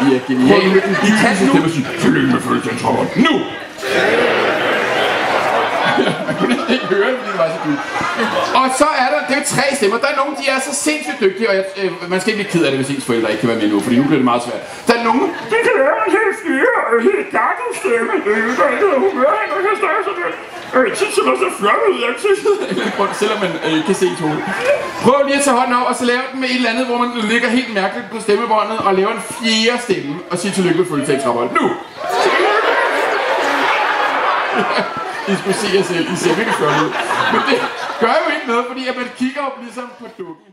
I er geniale. I kan nu. Tillykke med fødselsdagsrapport. Nu! Man kunne næsten ikke høre det, fordi det var så dybt. Og så er der, det er 3 stemmer. Der er nogen, de er så sindssygt dygtige, og man skal ikke blive ked af det, hvis ens forældre ikke kan være med nu, fordi nu bliver det meget svært. Der er nogen, de kan lave en helt styre og helt gakkelig stemme. Der er ikke noget humør, man kan starte sådan lidt. Jeg synes, det var så flot ud, jeg synes. Selvom man ikke kan se et hoved. Prøv lige at tage hånden op, og så lave den med et eller andet, hvor man ligger helt mærkeligt på stemmebåndet, og laver en 4. stemme, og sige tillykke med fødselsdagsrapport. Nu! I skulle se jer selv, I ser virkelig flot ud. Men det gør jo ikke noget, fordi man kigger op ligesom på dukken.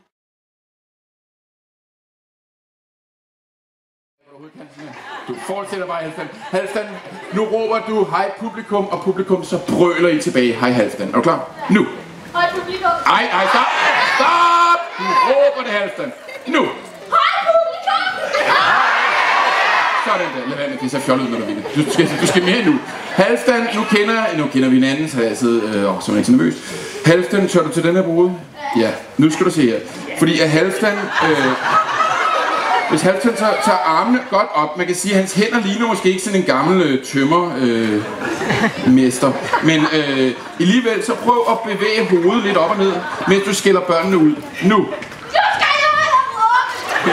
Du fortsætter bare, Halfdan. Halfdan, nu råber du hej publikum, og publikum så brøler I tilbage. Hej Halfdan. Er du klar? Nu! Hej publikum! Ej, stop! Stop! Du råber det, Halfdan. Nu! Hej publikum! Sådan der. Lad være med det, så fjollet ud, når du vil. Du skal mere nu. Halfdan, nu kender vi hinanden, så jeg sidder så er jeg ikke så nervøs. Halfdan, tør du til den her brude? Ja. Nu skal du se her. Fordi at Halfdan... hvis Halfdan tager armene godt op, man kan sige, at hans hænder ligner måske ikke sådan en gammel tømmermester. Men alligevel så prøv at bevæge hovedet lidt op og ned, mens du skælder børnene ud. Nu! Du skal jo have ja,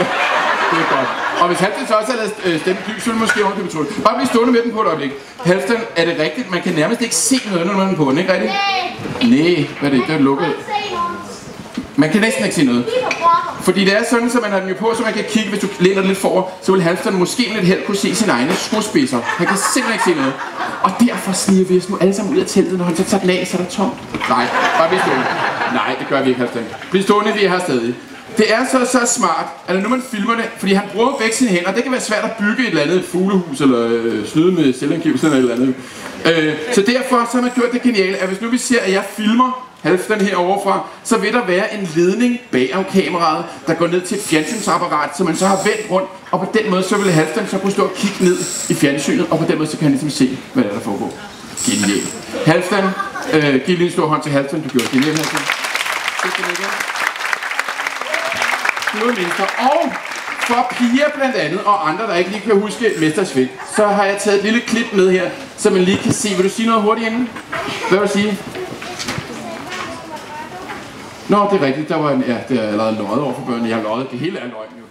det er godt. Og hvis Halfdan så også har lavet stemmen dyb, så vil du måske ordentligt betryde. Bare blive stående med den på et øjeblik. Halfdan, er det rigtigt? Man kan nærmest ikke se noget, når man er den på den, ikke rigtigt? Nej, hvad er det? Det er lukket. Man kan næsten ikke se noget. Fordi det er sådan, så man har den jo på, så man kan kigge, hvis du læner lidt forover, så vil Halfdan måske med lidt held kunne se sine egne skruespidser. Han kan simpelthen ikke se noget. Og derfor sniger vi os nu alle sammen ud af teltet, når han så tager den af, så er der tomt. Nej, bare bliv stående. Nej, det gør vi ikke, Halfdan. Bliv stående, vi er her stadig. Det er så smart, at når man filmer det, fordi han bruger begge sine hænder, det kan være svært at bygge et eller andet fuglehus, eller snyde med selvangivelse eller et eller andet. Så derfor så har man gjort det geniale, at hvis nu vi ser, at jeg filmer Halfdan heroverfra, så vil der være en ledning bag af kameraet, der går ned til et fjernsynsapparat, som man så har vendt rundt, og på den måde så vil Halfdan så kunne stå og kigge ned i fjernsynet, og på den måde så kan han ligesom se, hvad der foregår. Genialt. Halfdan, giv lige en stor hånd til Halfdan, du gjorde det genialt, Halfdan. Og for piger blandt andet, og andre, der ikke lige kan huske Mestersvigt, så har jeg taget et lille klip med her, så man lige kan se. Vil du sige noget hurtigt inden? Hvad vil du sige? Nå, det er rigtigt. Der var en, ja, det er allerede løjet over for børnene. Jeg har løjet. Det hele er løgn jo.